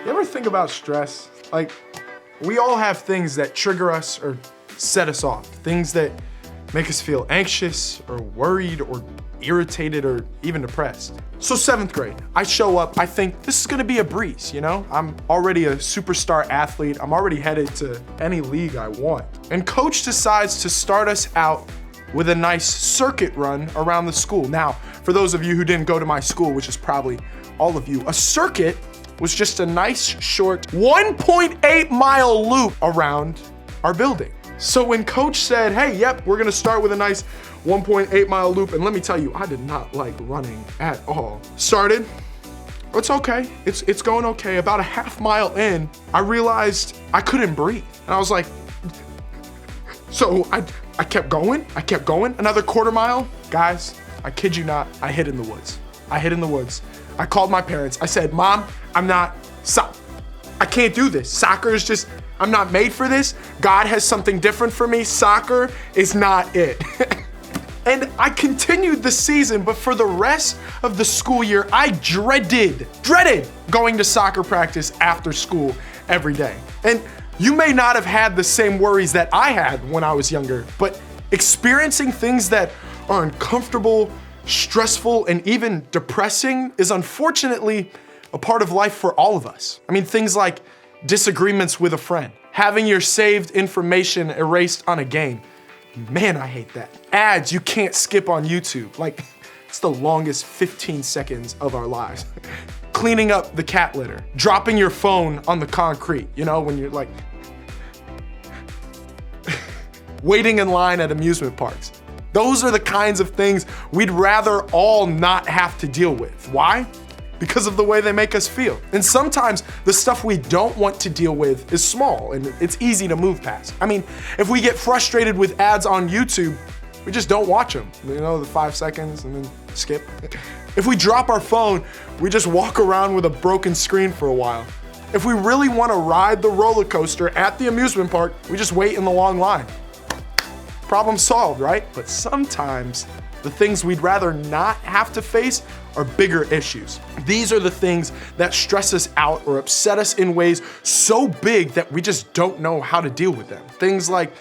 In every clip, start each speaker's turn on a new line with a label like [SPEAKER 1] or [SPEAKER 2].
[SPEAKER 1] You ever think about stress? Like, we all have things that trigger us or set us off. Things that make us feel anxious or worried or irritated or even depressed. So 7th grade, I show up, I think this is gonna be a breeze, you know? I'm already a superstar athlete. I'm already headed to any league I want. And coach decides to start us out with a nice circuit run around the school. Now, for those of you who didn't go to my school, which is probably all of you, a circuit was just a nice short 1.8 mile loop around our building. So when coach said, hey, yep, we're gonna start with a nice 1.8 mile loop, and let me tell you, I did not like running at all. Started, it's okay, it's going okay. About a half mile in, I realized I couldn't breathe. And I was like, so I kept going, another quarter mile. Guys, I kid you not, I hid in the woods. I called my parents. I said, Mom, I can't do this. Soccer is just, I'm not made for this. God has something different for me. Soccer is not it. And I continued the season, but for the rest of the school year, I dreaded going to soccer practice after school every day. And you may not have had the same worries that I had when I was younger, but experiencing things that are uncomfortable, stressful, and even depressing is unfortunately a part of life for all of us. I mean, things like disagreements with a friend, having your saved information erased on a game. Man, I hate that. Ads you can't skip on YouTube. Like, it's the longest 15 seconds of our lives. Cleaning up the cat litter, dropping your phone on the concrete, you know, when you're like, waiting in line at amusement parks. Those are the kinds of things we'd rather all not have to deal with. Why? Because of the way they make us feel. And sometimes the stuff we don't want to deal with is small and it's easy to move past. I mean, if we get frustrated with ads on YouTube, we just don't watch them. You know, the 5 seconds and then skip. If we drop our phone, we just walk around with a broken screen for a while. If we really want to ride the roller coaster at the amusement park, we just wait in the long line. Problem solved, right? But sometimes the things we'd rather not have to face are bigger issues. These are the things that stress us out or upset us in ways so big that we just don't know how to deal with them. Things like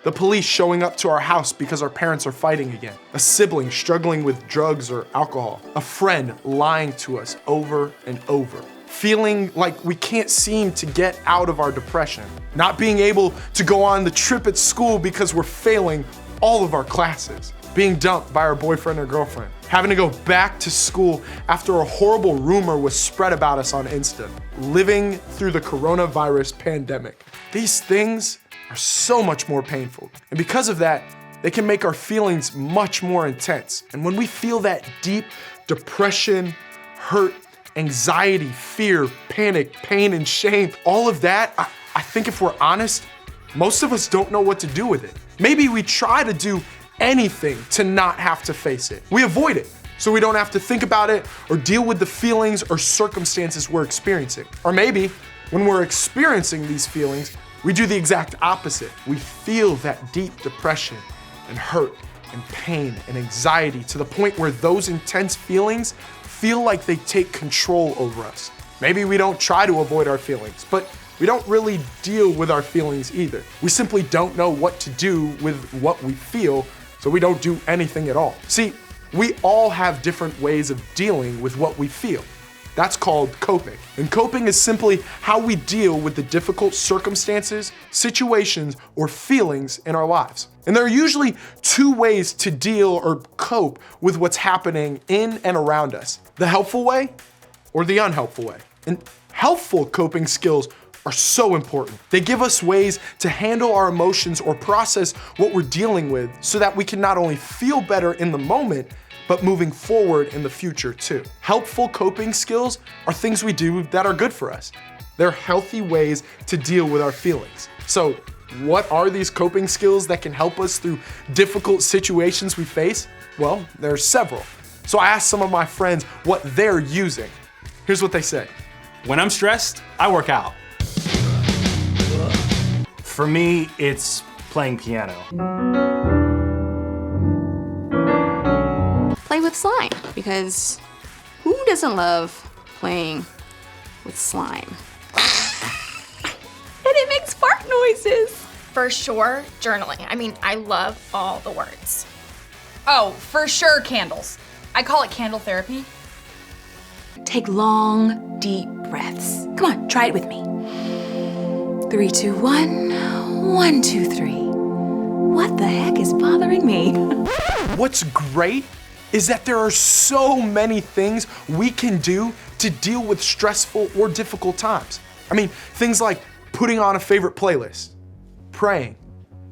[SPEAKER 1] the police showing up to our house because our parents are fighting again, a sibling struggling with drugs or alcohol, a friend lying to us over and over, feeling like we can't seem to get out of our depression, not being able to go on the trip at school because we're failing all of our classes, being dumped by our boyfriend or girlfriend, having to go back to school after a horrible rumor was spread about us on Insta, living through the coronavirus pandemic. These things are so much more painful. And because of that, they can make our feelings much more intense. And when we feel that deep depression, hurt, anxiety, fear, panic, pain, and shame, all of that, I think if we're honest, most of us don't know what to do with it. Maybe we try to do anything to not have to face it. We avoid it so we don't have to think about it or deal with the feelings or circumstances we're experiencing. Or maybe when we're experiencing these feelings, we do the exact opposite. We feel that deep depression and hurt and pain and anxiety to the point where those intense feelings feel like they take control over us. Maybe we don't try to avoid our feelings, but we don't really deal with our feelings either. We simply don't know what to do with what we feel, so we don't do anything at all. See, we all have different ways of dealing with what we feel. That's called coping. And coping is simply how we deal with the difficult circumstances, situations, or feelings in our lives. And there are usually two ways to deal or cope with what's happening in and around us: the helpful way or the unhelpful way. And helpful coping skills are so important. They give us ways to handle our emotions or process what we're dealing with so that we can not only feel better in the moment, but moving forward in the future too. Helpful coping skills are things we do that are good for us. They're healthy ways to deal with our feelings. So what are these coping skills that can help us through difficult situations we face? Well, there are several. So I asked some of my friends what they're using. Here's what they said.
[SPEAKER 2] When I'm stressed, I work out. For me, it's playing piano.
[SPEAKER 3] Play with slime, because who doesn't love playing with slime? And it makes fart noises.
[SPEAKER 4] For sure, journaling. I mean, I love all the words.
[SPEAKER 5] Oh, for sure, candles. I call it candle therapy.
[SPEAKER 3] Take long, deep breaths. Come on, try it with me. 3, 2, 1. 1, 2, 3. What the heck is bothering me?
[SPEAKER 1] What's great is that there are so many things we can do to deal with stressful or difficult times. I mean, things like putting on a favorite playlist, praying,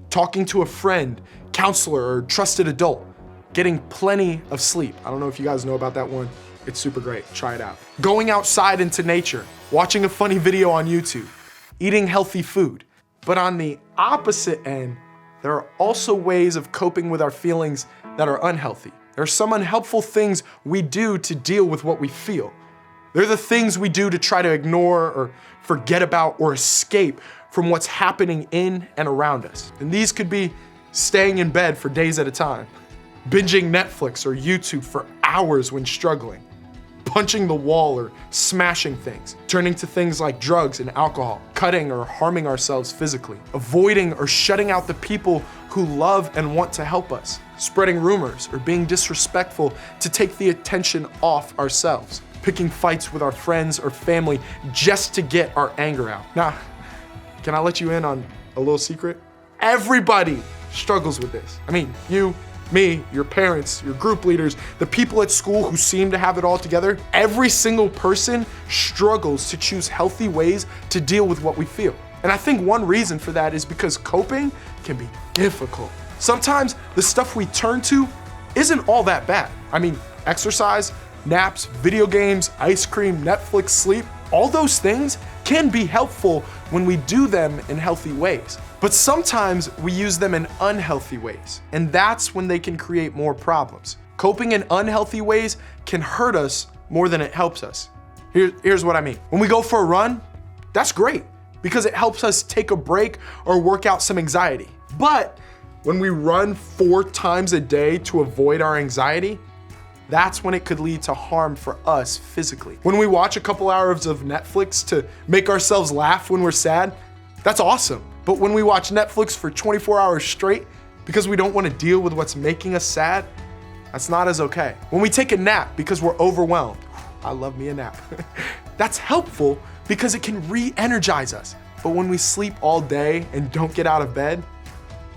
[SPEAKER 1] talking to a friend, counselor, or trusted adult, getting plenty of sleep. I don't know if you guys know about that one. It's super great, try it out. Going outside into nature, watching a funny video on YouTube, eating healthy food. But on the opposite end, there are also ways of coping with our feelings that are unhealthy. There are some unhelpful things we do to deal with what we feel. They're the things we do to try to ignore or forget about or escape from what's happening in and around us. And these could be staying in bed for days at a time, binging Netflix or YouTube for hours when struggling, punching the wall or smashing things, turning to things like drugs and alcohol, cutting or harming ourselves physically, avoiding or shutting out the people who love and want to help us, spreading rumors or being disrespectful to take the attention off ourselves, picking fights with our friends or family just to get our anger out. Now, can I let you in on a little secret? Everybody struggles with this. I mean, you, me, your parents, your group leaders, the people at school who seem to have it all together. Every single person struggles to choose healthy ways to deal with what we feel. And I think one reason for that is because coping can be difficult. Sometimes the stuff we turn to isn't all that bad. I mean, exercise, naps, video games, ice cream, Netflix, sleep, all those things can be helpful when we do them in healthy ways. But sometimes we use them in unhealthy ways, and that's when they can create more problems. Coping in unhealthy ways can hurt us more than it helps us. Here's what I mean. When we go for a run, that's great because it helps us take a break or work out some anxiety. But when we run 4 times a day to avoid our anxiety, that's when it could lead to harm for us physically. When we watch a couple hours of Netflix to make ourselves laugh when we're sad, that's awesome. But when we watch Netflix for 24 hours straight because we don't want to deal with what's making us sad, that's not as okay. When we take a nap because we're overwhelmed, I love me a nap. That's helpful because it can re-energize us. But when we sleep all day and don't get out of bed,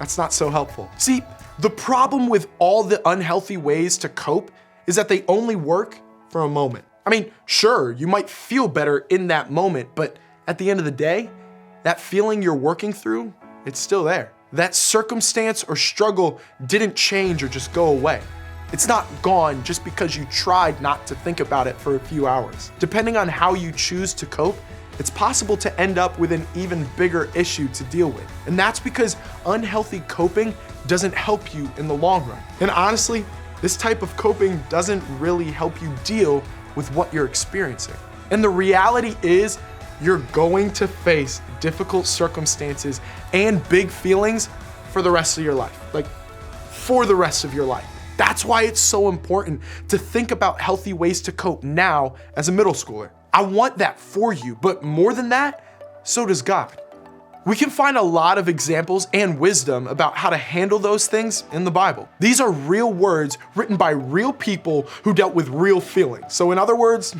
[SPEAKER 1] that's not so helpful. See, the problem with all the unhealthy ways to cope is that they only work for a moment. I mean, sure, you might feel better in that moment, but at the end of the day, that feeling you're working through, it's still there. That circumstance or struggle didn't change or just go away. It's not gone just because you tried not to think about it for a few hours. Depending on how you choose to cope, it's possible to end up with an even bigger issue to deal with. And that's because unhealthy coping doesn't help you in the long run. And honestly, this type of coping doesn't really help you deal with what you're experiencing. And the reality is, you're going to face difficult circumstances and big feelings for the rest of your life. Like, for the rest of your life. That's why it's so important to think about healthy ways to cope now as a middle schooler. I want that for you, but more than that, so does God. We can find a lot of examples and wisdom about how to handle those things in the Bible. These are real words written by real people who dealt with real feelings. So in other words,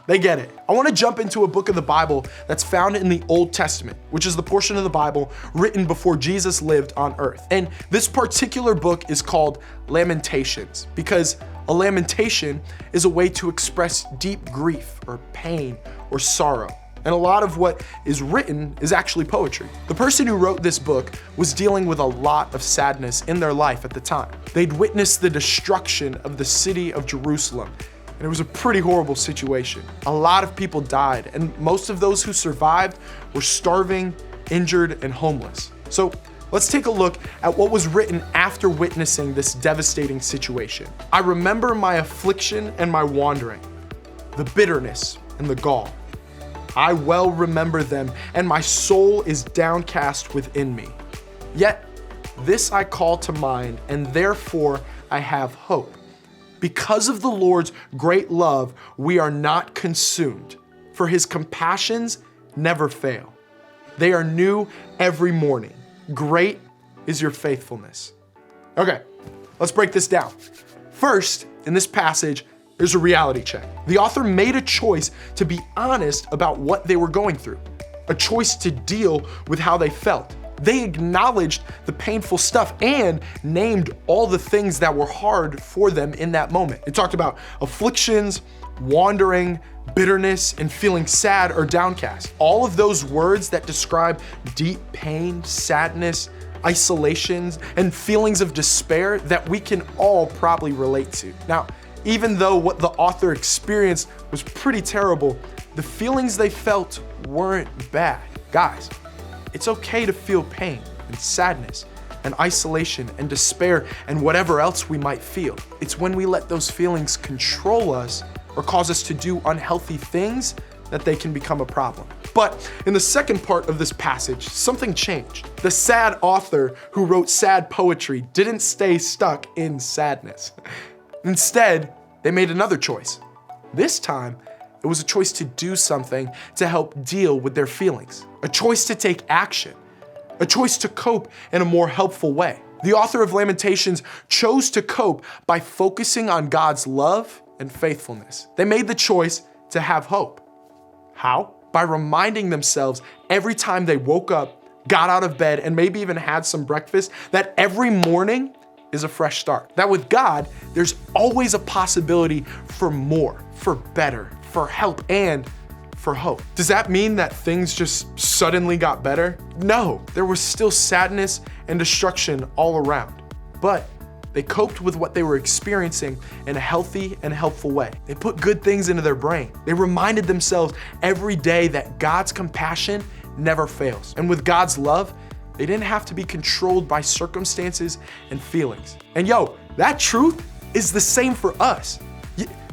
[SPEAKER 1] they get it. I want to jump into a book of the Bible that's found in the Old Testament, which is the portion of the Bible written before Jesus lived on earth. And this particular book is called Lamentations because a lamentation is a way to express deep grief or pain or sorrow. And a lot of what is written is actually poetry. The person who wrote this book was dealing with a lot of sadness in their life at the time. They'd witnessed the destruction of the city of Jerusalem. And it was a pretty horrible situation. A lot of people died, and most of those who survived were starving, injured, and homeless. So let's take a look at what was written after witnessing this devastating situation. I remember my affliction and my wandering, the bitterness and the gall. I well remember them, and my soul is downcast within me. Yet This I call to mind, and therefore I have hope. Because of the Lord's great love, we are not consumed, for his compassions never fail. They are new every morning. Great is your faithfulness. Okay, let's break this down. First, in this passage, there's a reality check. The author made a choice to be honest about what they were going through, a choice to deal with how they felt. They acknowledged the painful stuff and named all the things that were hard for them in that moment. It talked about afflictions, wandering, bitterness, and feeling sad or downcast. All of those words that describe deep pain, sadness, isolations, and feelings of despair that we can all probably relate to. Now, even though what the author experienced was pretty terrible, the feelings they felt weren't bad. Guys, it's okay to feel pain and sadness and isolation and despair and whatever else we might feel. It's when we let those feelings control us or cause us to do unhealthy things that they can become a problem. But in the second part of this passage, something changed. The sad author who wrote sad poetry didn't stay stuck in sadness. Instead, they made another choice. This time, it was a choice to do something to help deal with their feelings, a choice to take action, a choice to cope in a more helpful way. The author of Lamentations chose to cope by focusing on God's love and faithfulness. They made the choice to have hope. How? By reminding themselves every time they woke up, got out of bed, and maybe even had some breakfast, that every morning is a fresh start. That with God, there's always a possibility for more, for better, for help, and for hope. Does that mean that things just suddenly got better? No, there was still sadness and destruction all around. But they coped with what they were experiencing in a healthy and helpful way. They put good things into their brain. They reminded themselves every day that God's compassion never fails. And with God's love, they didn't have to be controlled by circumstances and feelings. And that truth is the same for us.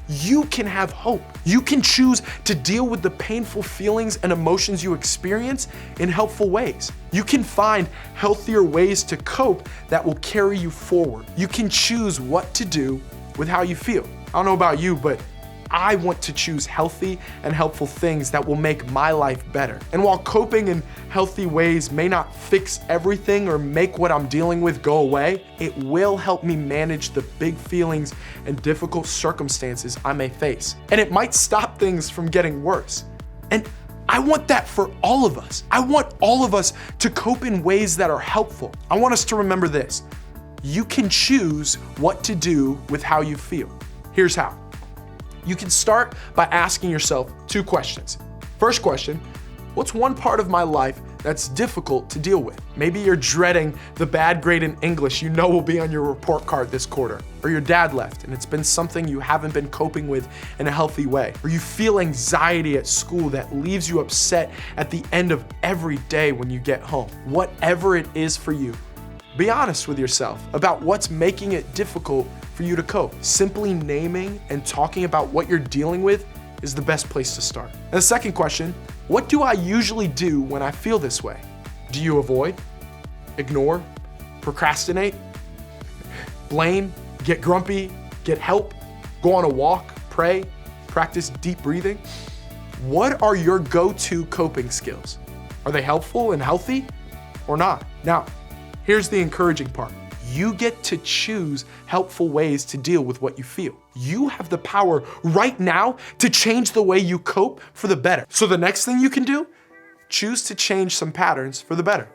[SPEAKER 1] You can have hope. You can choose to deal with the painful feelings and emotions you experience in helpful ways. You can find healthier ways to cope that will carry you forward. You can choose what to do with how you feel. I don't know about you, but I want to choose healthy and helpful things that will make my life better. And while coping in healthy ways may not fix everything or make what I'm dealing with go away, it will help me manage the big feelings and difficult circumstances I may face. And it might stop things from getting worse. And I want that for all of us. I want all of us to cope in ways that are helpful. I want us to remember this. You can choose what to do with how you feel. Here's how. You can start by asking yourself 2 questions. First question, what's one part of my life that's difficult to deal with? Maybe you're dreading the bad grade in English you know will be on your report card this quarter. Or your dad left and it's been something you haven't been coping with in a healthy way. Or you feel anxiety at school that leaves you upset at the end of every day when you get home. Whatever it is for you, be honest with yourself about what's making it difficult for you to cope. Simply naming and talking about what you're dealing with is the best place to start. And the second question, what do I usually do when I feel this way? Do you avoid, ignore, procrastinate, blame, get grumpy, get help, go on a walk, pray, practice deep breathing? What are your go-to coping skills? Are they helpful and healthy or not? Now, here's the encouraging part. You get to choose helpful ways to deal with what you feel. You have the power right now to change the way you cope for the better. So the next thing you can do, choose to change some patterns for the better.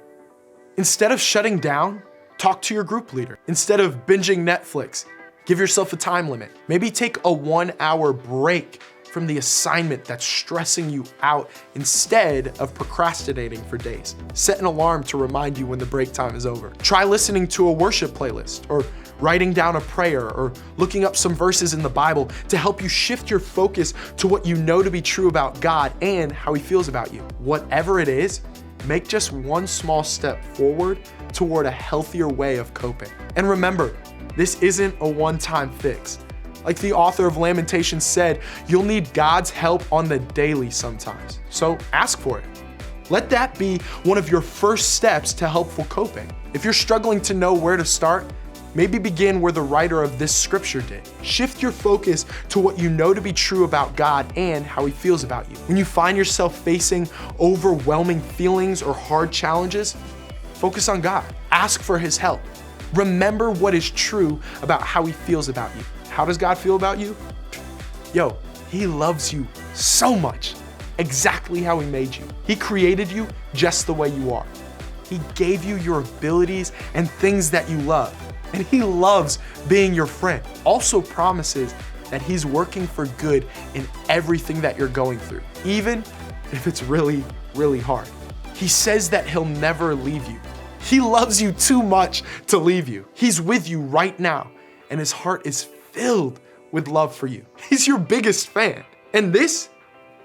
[SPEAKER 1] Instead of shutting down, talk to your group leader. Instead of binging Netflix, give yourself a time limit. Maybe take a 1-hour break from the assignment that's stressing you out instead of procrastinating for days. Set an alarm to remind you when the break time is over. Try listening to a worship playlist or writing down a prayer or looking up some verses in the Bible to help you shift your focus to what you know to be true about God and how he feels about you. Whatever it is, make just one small step forward toward a healthier way of coping. And remember, this isn't a one-time fix. Like the author of Lamentations said, you'll need God's help on the daily sometimes. So ask for it. Let that be one of your first steps to helpful coping. If you're struggling to know where to start, maybe begin where the writer of this scripture did. Shift your focus to what you know to be true about God and how he feels about you. When you find yourself facing overwhelming feelings or hard challenges, focus on God. Ask for his help. Remember what is true about how he feels about you. How does God feel about you? Yo, he loves you so much, exactly how he made you. He created you just the way you are. He gave you your abilities and things that you love. And he loves being your friend. Also promises that he's working for good in everything that you're going through, even if it's really, really hard. He says that he'll never leave you. He loves you too much to leave you. He's with you right now, and his heart is filled with love for you. He's your biggest fan. And this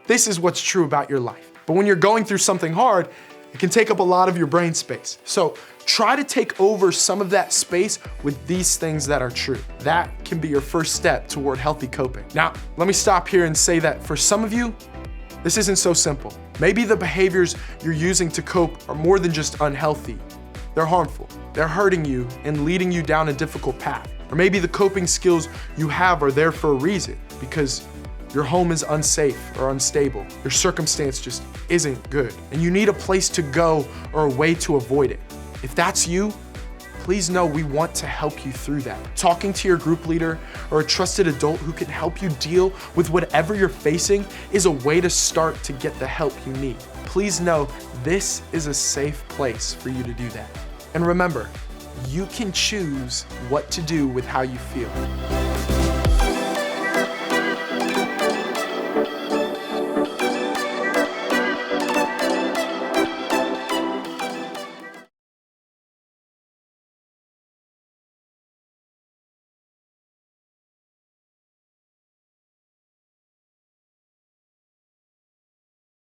[SPEAKER 1] is what's true about your life. But when you're going through something hard, it can take up a lot of your brain space. So try to take over some of that space with these things that are true. That can be your first step toward healthy coping. Now, let me stop here and say that for some of you, this isn't so simple. Maybe the behaviors you're using to cope are more than just unhealthy. They're harmful. They're hurting you and leading you down a difficult path. Or maybe the coping skills you have are there for a reason, because your home is unsafe or unstable. Your circumstance just isn't good, and you need a place to go or a way to avoid it. If that's you, please know we want to help you through that. Talking to your group leader or a trusted adult who can help you deal with whatever you're facing is a way to start to get the help you need. Please know this is a safe place for you to do that. And remember, you can choose what to do with how you feel.